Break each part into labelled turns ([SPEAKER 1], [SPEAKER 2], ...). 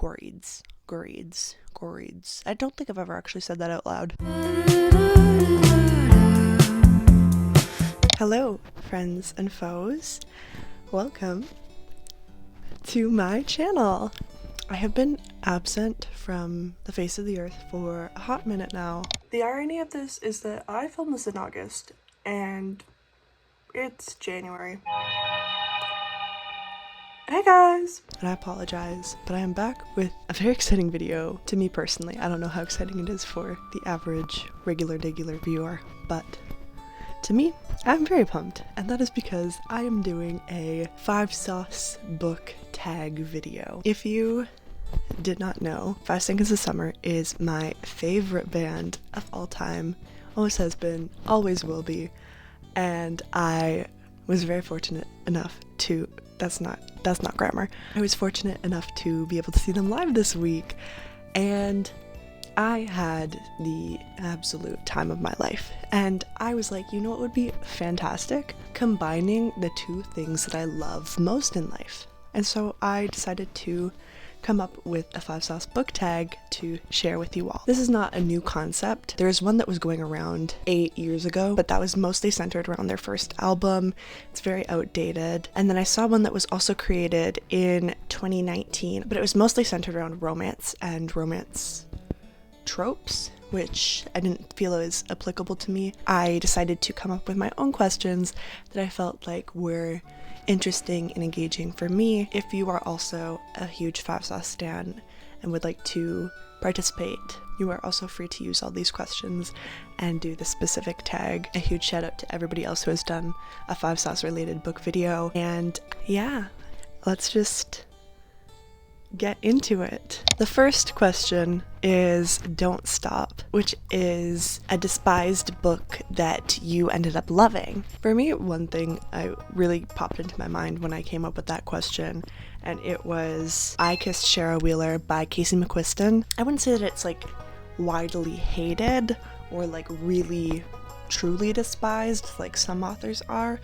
[SPEAKER 1] Goreeds. I don't think I've ever actually said that out loud. Hello, friends and foes. Welcome to my channel. I have been absent from the face of the earth for a hot minute now. The irony of this is that I filmed this in August and it's January. Hey guys! And I apologize, but I am back with a very exciting video to me personally. I don't know how exciting it is for the average regular viewer, but to me, I'm very pumped, and that is because I am doing a 5 Sauce book tag video. If you did not know, 5 Seconds of Summer is my favorite band of all time, always has been, always will be, and I was very fortunate enough to, that's not grammar, I was fortunate enough to be able to see them live this week, and I had the absolute time of my life, and I was like, you know what would be fantastic? Combining the two things that I love most in life. And so I decided to come up with a 5 Sauce book tag to share with you all. This is not a new concept. There's one that was going around 8 years ago, but that was mostly centered around their first album. It's very outdated. And then I saw one that was also created in 2019, but it was mostly centered around romance and romance tropes, which I didn't feel was applicable to me. I decided to come up with my own questions that I felt like were interesting and engaging for me. If you are also a huge 5 Sauce stan and would like to participate, you are also free to use all these questions and do the specific tag. A huge shout out to everybody else who has done a 5 Sauce related book video. And yeah, let's just get into it. The first question is Don't Stop, which is a despised book that you ended up loving. For me, one thing I really popped into my mind when I came up with that question, and it was I Kissed Shara Wheeler by Casey McQuiston. I wouldn't say that it's like widely hated or like really truly despised like some authors are,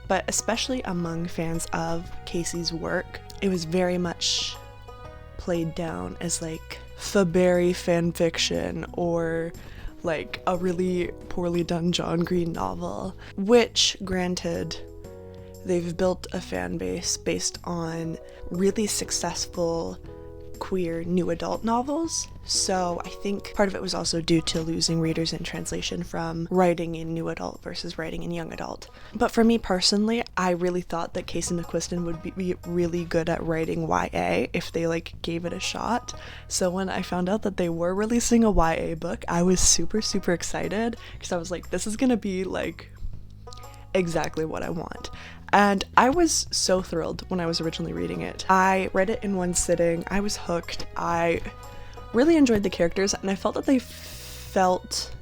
[SPEAKER 1] but especially among fans of Casey's work, it was very much played down as like Faberry fanfiction or like a really poorly done John Green novel, which granted they've built a fan base based on really successful queer new adult novels, so I think part of it was also due to losing readers in translation from writing in new adult versus writing in young adult. But for me personally, I really thought that Casey McQuiston would be really good at writing YA if they like gave it a shot. So when I found out that they were releasing a YA book, I was super excited because I was like, this is gonna be like exactly what I want. And I was so thrilled when I was originally reading it. I read it in one sitting, I was hooked, I really enjoyed the characters, and I felt that they felt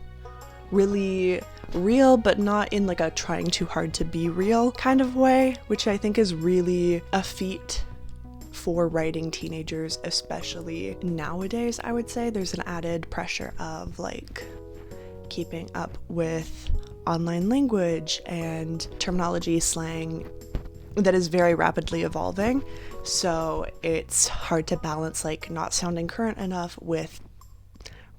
[SPEAKER 1] really real, but not in like a trying too hard to be real kind of way, which I think is really a feat for writing teenagers, especially nowadays. I would say there's an added pressure of like keeping up with online language and terminology, slang that is very rapidly evolving, so it's hard to balance like not sounding current enough with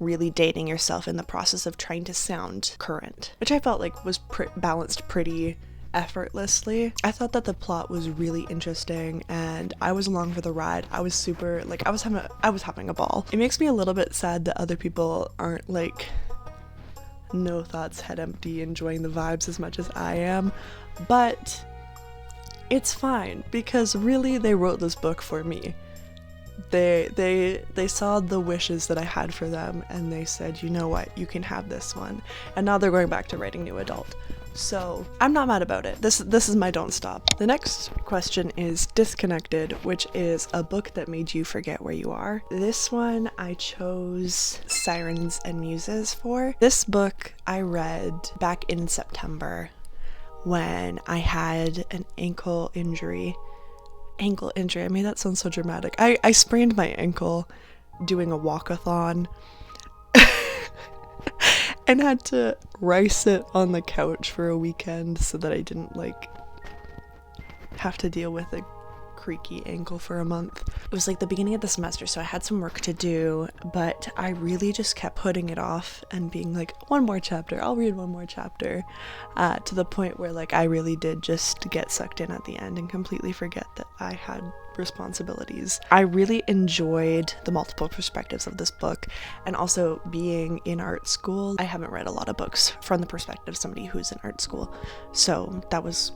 [SPEAKER 1] really dating yourself in the process of trying to sound current, which I felt like was balanced pretty effortlessly. I thought that the plot was really interesting and I was along for the ride. I was super like I was having a ball. It makes me a little bit sad that other people aren't like no thoughts, head empty, enjoying the vibes as much as I am, but it's fine because really they wrote this book for me. They saw the wishes that I had for them and they said, you know what, you can have this one, and now they're going back to writing new adult. So I'm not mad about it. This is my don't stop. The next question is Disconnected, which is a book that made you forget where you are. This one I chose Sirens and Muses for. This book I read back in September when I had an ankle injury. I made that sound so dramatic. I sprained my ankle doing a walkathon and had to rice it on the couch for a weekend so that I didn't like have to deal with a creaky ankle for a month. It was like the beginning of the semester, so I had some work to do, but I really just kept putting it off and being like, one more chapter, I'll read one more chapter, to the point where like I really did just get sucked in at the end and completely forget that I had responsibilities. I really enjoyed the multiple perspectives of this book, and also being in art school, I haven't read a lot of books from the perspective of somebody who's in art school, so that was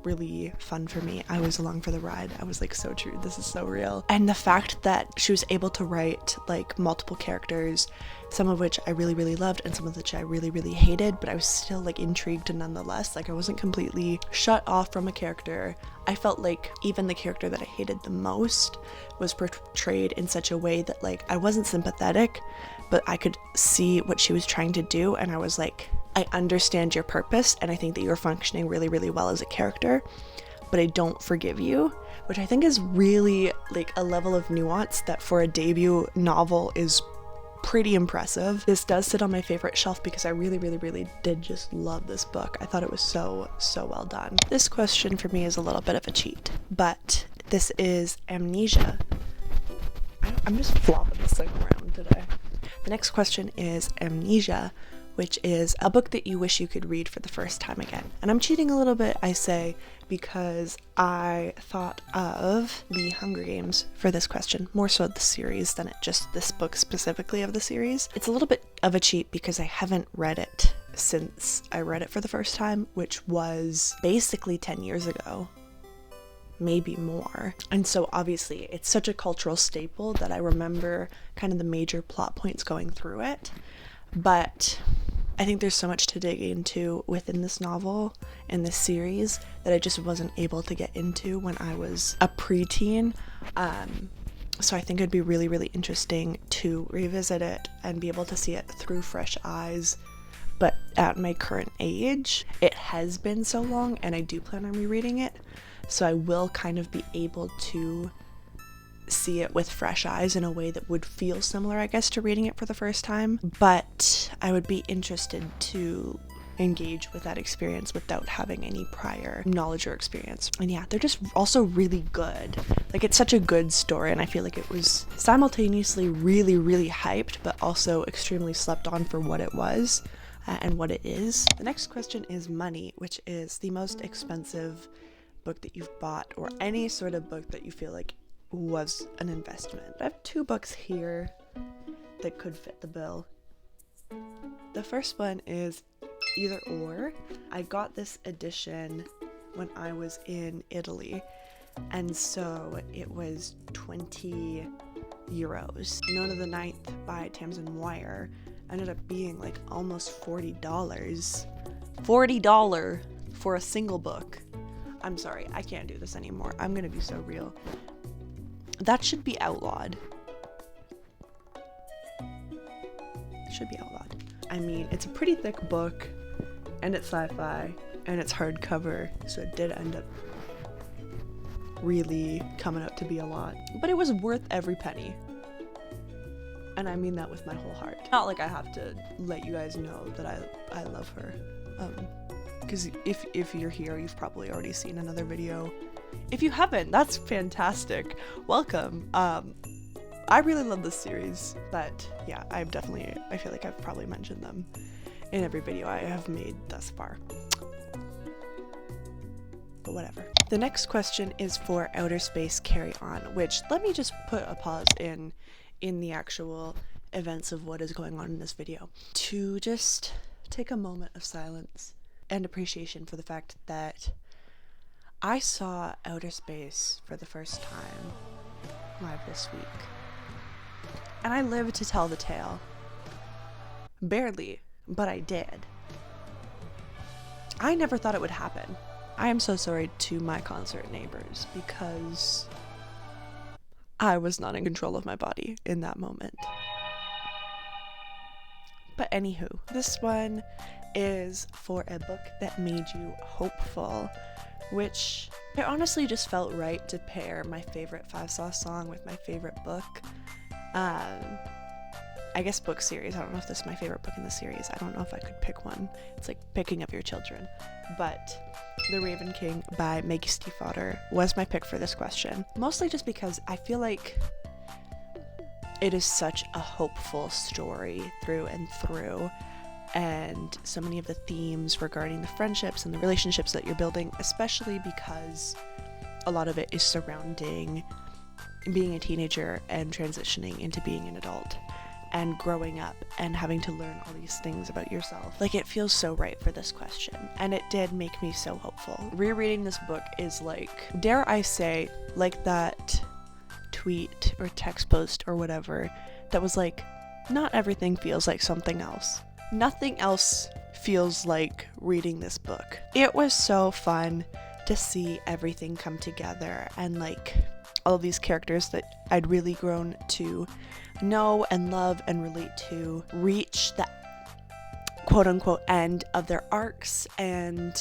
[SPEAKER 1] really fun for me. I was along for the ride. I was like, so true, this is so real. And the fact that she was able to write like multiple characters, some of which I really loved and some of which I really hated, but I was still like intrigued nonetheless. Like I wasn't completely shut off from a character. I felt like even the character that I hated the most was portrayed in such a way that like I wasn't sympathetic, but I could see what she was trying to do, and I was like, I understand your purpose, and I think that you're functioning really well as a character, but I don't forgive you, which I think is really like a level of nuance that for a debut novel is pretty impressive. This does sit on my favorite shelf because I really did just love this book. I thought it was so well done. This question for me is a little bit of a cheat, but this is Amnesia. I'm just flopping this thing around today. The next question is Amnesia, which is a book that you wish you could read for the first time again. And I'm cheating a little bit, I say, because I thought of The Hunger Games for this question, more so the series than just this book specifically of the series. It's a little bit of a cheat because I haven't read it since I read it for the first time, which was basically 10 years ago. Maybe more. And so obviously it's such a cultural staple that I remember kind of the major plot points going through it. But I think there's so much to dig into within this novel and this series that I just wasn't able to get into when I was a preteen. So I think it'd be really interesting to revisit it and be able to see it through fresh eyes. But at my current age, it has been so long, and I do plan on rereading it. So I will kind of be able to see it with fresh eyes in a way that would feel similar, I guess, to reading it for the first time. But I would be interested to engage with that experience without having any prior knowledge or experience. And yeah, they're just also really good. Like, it's such a good story, and I feel like it was simultaneously really hyped, but also extremely slept on for what it was and what it is. The next question is money, which is the most expensive book that you've bought, or any sort of book that you feel like was an investment. I have two books here that could fit the bill. The first one is Either Or. I got this edition when I was in Italy, and so it was 20 euros. None of the Ninth by Tamsin Wire ended up being like almost $40. $40 for a single book. I'm sorry, I can't do this anymore. I'm gonna be so real. That should be outlawed. Should be outlawed. I mean, it's a pretty thick book, and it's sci-fi, and it's hardcover, so it did end up really coming out to be a lot. But it was worth every penny. And I mean that with my whole heart. Not like I have to let you guys know that I love her. Because if you're here, you've probably already seen another video. If you haven't, that's fantastic. Welcome. I really love this series, but yeah, I feel like I've probably mentioned them in every video I have made thus far. But whatever. The next question is for Outer Space Carry On, which, let me just put a pause in the actual events of what is going on in this video to just take a moment of silence and appreciation for the fact that I saw Outer Space for the first time live this week. And I lived to tell the tale. Barely, but I did. I never thought it would happen. I am so sorry to my concert neighbors because I was not in control of my body in that moment. But anywho, this one is for a book that made you hopeful, which I honestly just felt right to pair my favorite Five Sauce song with my favorite book. I guess book series. I don't know if this is my favorite book in the series. I don't know if I could pick one. It's like picking up your children. But The Raven King by Maggie Stiefvater was my pick for this question. Mostly just because I feel like it is such a hopeful story through and through. And so many of the themes regarding the friendships and the relationships that you're building, especially because a lot of it is surrounding being a teenager and transitioning into being an adult and growing up and having to learn all these things about yourself. Like, it feels so right for this question, and it did make me so hopeful. Rereading this book is like, dare I say, like that tweet or text post or whatever that was like, not everything feels like something else. Nothing else feels like reading this book. It was so fun to see everything come together, and like all of these characters that I'd really grown to know and love and relate to reach the quote-unquote end of their arcs and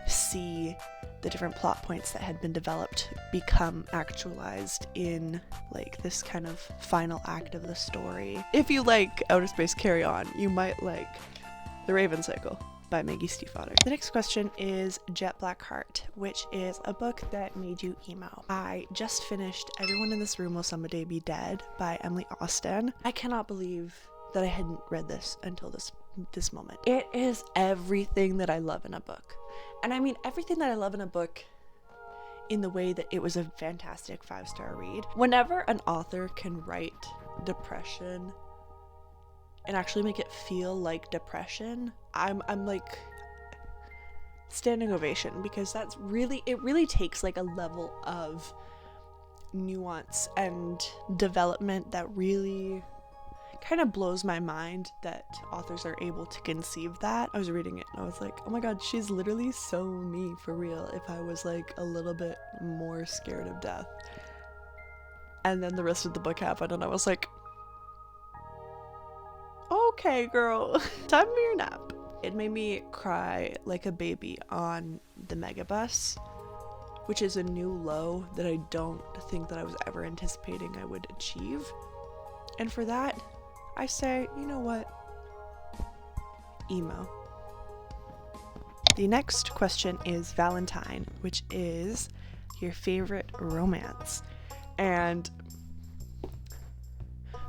[SPEAKER 1] see the different plot points that had been developed become actualized in like this kind of final act of the story. If you like Outer Space Carry On, you might like The Raven Cycle by Maggie Stiefvater. The next question is Jet Black Heart, which is a book that made you emo. I just finished Everyone in This Room Will Someday Be Dead by Emily Austen. I cannot believe that I hadn't read this until this moment. It is everything that I love in a book. And I mean everything that I love in a book in the way that it was a fantastic 5-star read. Whenever an author can write depression and actually make it feel like depression, I'm like standing ovation, because it really takes like a level of nuance and development that really kind of blows my mind that authors are able to conceive that. I was reading it and I was like, oh my god, she's literally so me for real if I was like a little bit more scared of death. And then the rest of the book happened and I was like, okay girl, time for your nap. It made me cry like a baby on the megabus, which is a new low that I don't think that I was ever anticipating I would achieve. And for that, I say, you know what? Emo. The next question is Valentine, which is your favorite romance. And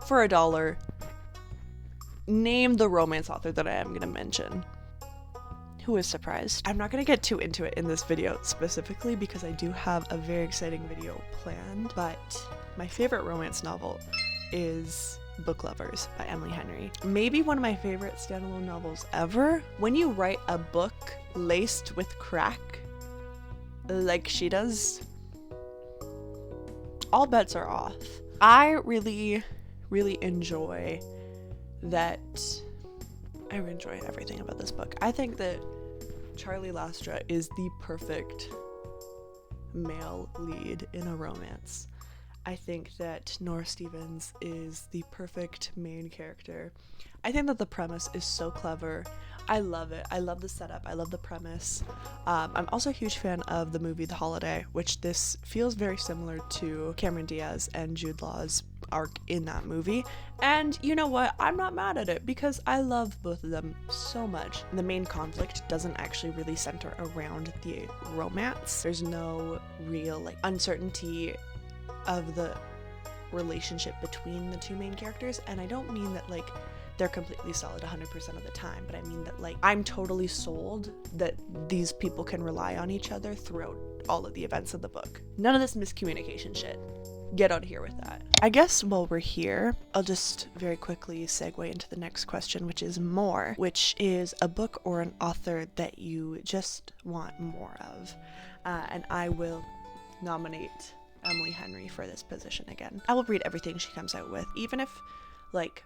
[SPEAKER 1] for $1, name the romance author that I am going to mention. Who is surprised? I'm not going to get too into it in this video specifically because I do have a very exciting video planned, but my favorite romance novel is Book Lovers by Emily Henry. Maybe one of my favorite standalone novels ever. When you write a book laced with crack like she does, all bets are off. I really enjoy that. I enjoy everything about this book. I think that Charlie Lastra is the perfect male lead in a romance. I think that Nora Stevens is the perfect main character. I think that the premise is so clever. I love it. I love the setup. I love the premise. I'm also a huge fan of the movie The Holiday, which this feels very similar to Cameron Diaz and Jude Law's arc in that movie. And you know what? I'm not mad at it because I love both of them so much. The main conflict doesn't actually really center around the romance. There's no real like uncertainty of the relationship between the two main characters, and I don't mean that like they're completely solid 100% of the time, but I mean that like I'm totally sold that these people can rely on each other throughout all of the events of the book. None of this miscommunication shit. Get out of here with that. I guess while we're here, I'll just very quickly segue into the next question, which is more, which is a book or an author that you just want more of. And I will nominate Emily Henry for this position again. I will read everything she comes out with, even if like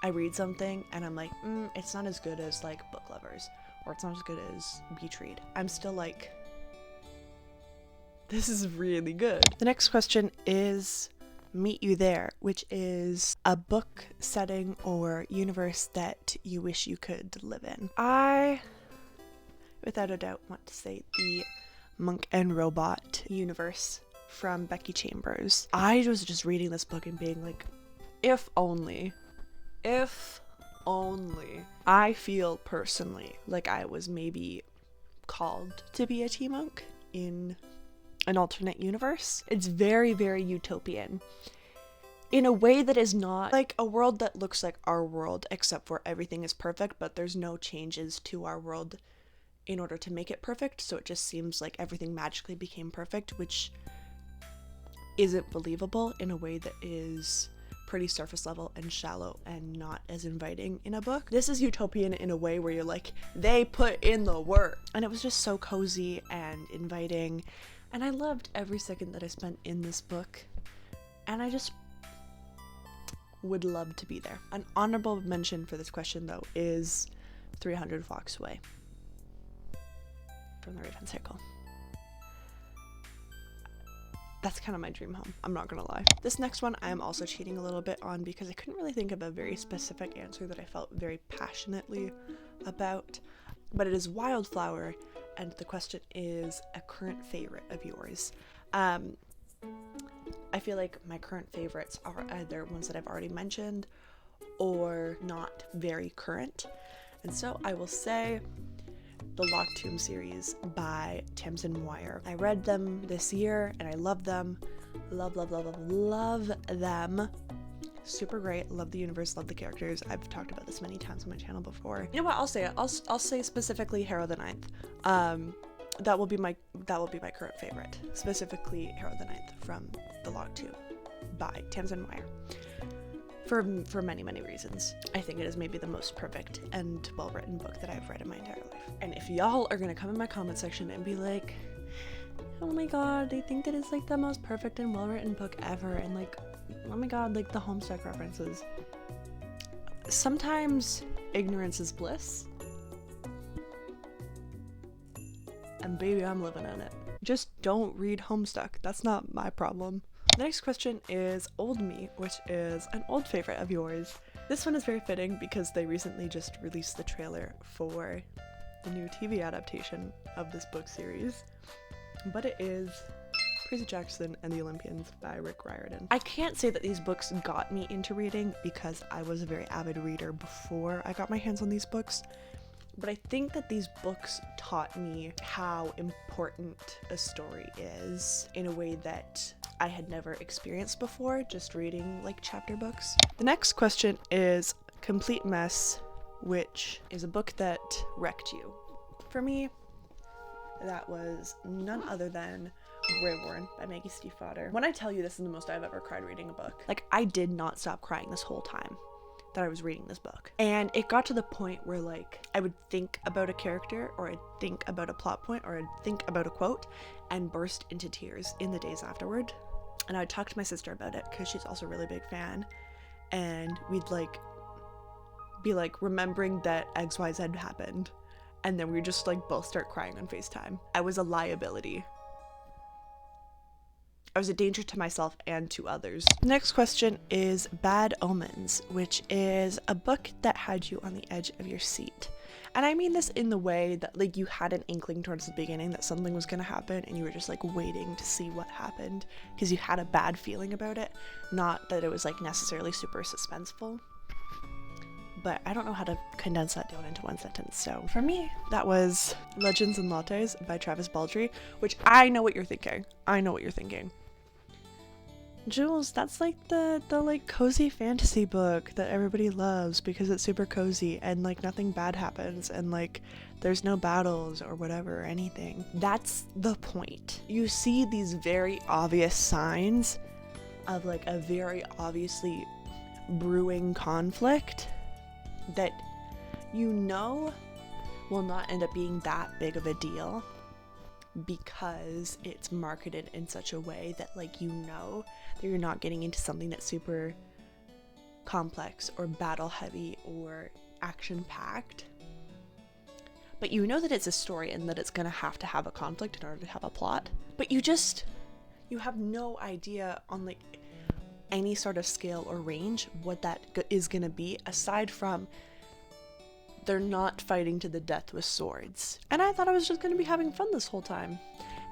[SPEAKER 1] I read something and I'm like, it's not as good as like Book Lovers, or it's not as good as Beach Read. I'm still like, this is really good. The next question is Meet You There, which is a book setting or universe that you wish you could live in. I, without a doubt, want to say the Monk and Robot universe from Becky Chambers. I was just reading this book and being like, if only. I feel personally like I was maybe called to be a tea monk in an alternate universe. It's very, very utopian in a way that is not like a world that looks like our world, except for everything is perfect, but there's no changes to our world in order to make it perfect. So it just seems like everything magically became perfect, which isn't believable in a way that is pretty surface level and shallow and not as inviting in a book. This is utopian in a way where you're like, they put in the work. And it was just so cozy and inviting. And I loved every second that I spent in this book. And I just would love to be there. An honorable mention for this question, though, is 300 Walks Away from the Raven Circle. That's kind of my dream home, I'm not gonna lie. This next one I am also cheating a little bit on because I couldn't really think of a very specific answer that I felt very passionately about, but it is Wildflower, and the question is a current favorite of yours. I feel like my current favorites are either ones that I've already mentioned or not very current, and so I will say the Locked Tomb series by Tamsin Muir. I read them this year and I love them. Love them. Super great. Love the universe, love the characters. I've talked about this many times on my channel before. You know what? I'll say it. I'll say specifically Harrow the Ninth. That will be my current favorite. Specifically Harrow the Ninth from the Locked Tomb by Tamsin Muir. For many, many reasons. I think it is maybe the most perfect and well-written book that I've read in my entire life. And if y'all are gonna come in my comment section and be like, oh my god, I think that it's like the most perfect and well-written book ever, and like, oh my god, like the Homestuck references. Sometimes ignorance is bliss. And baby, I'm living in it. Just don't read Homestuck. That's not my problem. The next question is Old Me, which is an old favorite of yours. This one is very fitting because they recently just released the trailer for the new TV adaptation of this book series. But it is Percy Jackson and the Olympians by Rick Riordan. I can't say that these books got me into reading because I was a very avid reader before I got my hands on these books. But I think that these books taught me how important a story is in a way that I had never experienced before, just reading like chapter books. The next question is Complete Mess, which is a book that wrecked you. For me, that was none other than Grey Worm by Maggie Stiefvater. When I tell you this is the most I've ever cried reading a book, like I did not stop crying this whole time that I was reading this book. And it got to the point where like I would think about a character, or I'd think about a plot point, or I'd think about a quote and burst into tears in the days afterward. And I'd talk to my sister about it because she's also a really big fan, and we'd like be like remembering that XYZ happened, and then we would just like both start crying on FaceTime. I was a liability. I was a danger to myself and to others. Next question is Bad Omens, which is a book that had you on the edge of your seat. And I mean this in the way that like you had an inkling towards the beginning that something was gonna happen and you were just like waiting to see what happened because you had a bad feeling about it, not that it was like necessarily super suspenseful. But I don't know how to condense that down into one sentence. So for me, that was Legends and Lattes by Travis Baldree, which I know what you're thinking. Jules, that's like the like cozy fantasy book that everybody loves because it's super cozy and like nothing bad happens and like there's no battles or whatever or anything. That's the point. You see these very obvious signs of like a very obviously brewing conflict that you know will not end up being that big of a deal because it's marketed in such a way that like you know that you're not getting into something that's super complex or battle heavy or action packed, but you know that it's a story and that it's gonna have to have a conflict in order to have a plot, but you have no idea on like any sort of scale or range what that is gonna be, aside from they're not fighting to the death with swords. And I thought I was just gonna be having fun this whole time.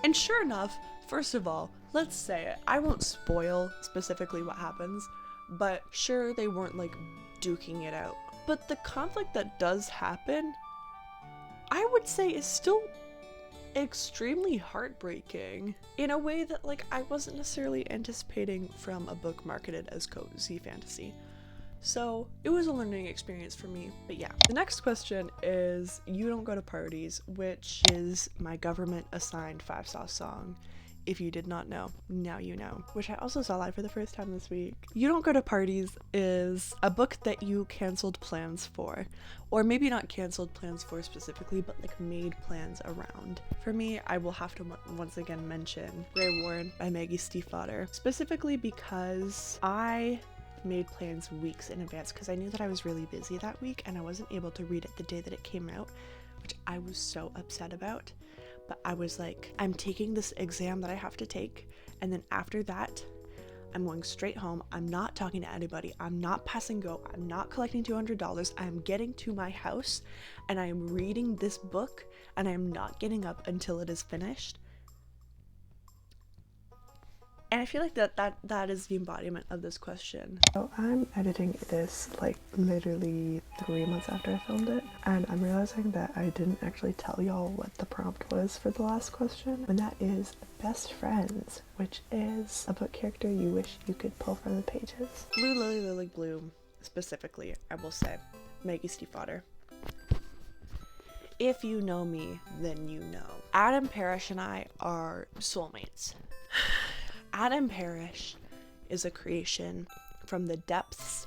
[SPEAKER 1] And sure enough, first of all, let's say it, I won't spoil specifically what happens, but sure, they weren't like duking it out. But the conflict that does happen, I would say is still extremely heartbreaking in a way that like I wasn't necessarily anticipating from a book marketed as cozy fantasy. So it was a learning experience for me. But yeah, the next question is You Don't Go to Parties, which is my government assigned 5-sauce song. If you did not know, now you know, which I also saw live for the first time this week. You Don't Go to Parties is a book that you canceled plans for, or maybe not canceled plans for specifically, but like made plans around. For me, I will have to once again mention Grey Warren by Maggie Stiefvater, specifically because I made plans weeks in advance because I knew that I was really busy that week and I wasn't able to read it the day that it came out, which I was so upset about. But I was like, I'm taking this exam that I have to take, and then after that, I'm going straight home. I'm not talking to anybody. I'm not passing go. I'm not collecting $200. I'm getting to my house, and I am reading this book, and I am not getting up until it is finished. And I feel like that is the embodiment of this question. So I'm editing this like literally 3 months after I filmed it, and I'm realizing that I didn't actually tell y'all what the prompt was for the last question, and that is best friends, which is a book character you wish you could pull from the pages. Blue Lily Lily Bloom, specifically, I will say, Maggie Stiefvater. If you know me, then you know. Adam Parrish and I are soulmates. Adam Parrish is a creation from the depths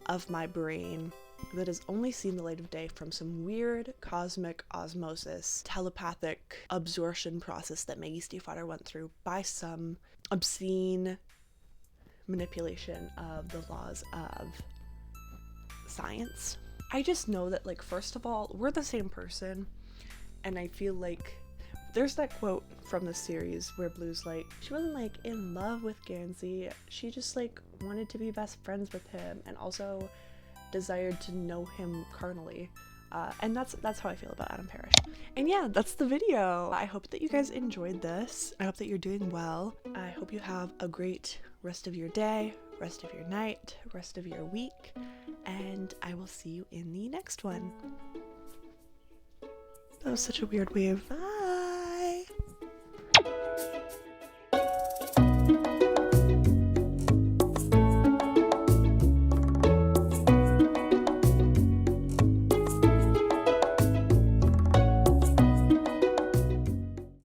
[SPEAKER 1] of my brain that has only seen the light of day from some weird cosmic osmosis, telepathic absorption process that Maggie Stiefvater went through by some obscene manipulation of the laws of science. I just know that, like, first of all, we're the same person, and I feel like there's that quote from the series where Blue's like, she wasn't like in love with Gansey, she just like wanted to be best friends with him and also desired to know him carnally. And that's how I feel about Adam Parrish. And yeah, that's the video. I hope that you guys enjoyed this. I hope that you're doing well. I hope you have a great rest of your day, rest of your night, rest of your week, and I will see you in the next one. That was such a weird wave. Bye.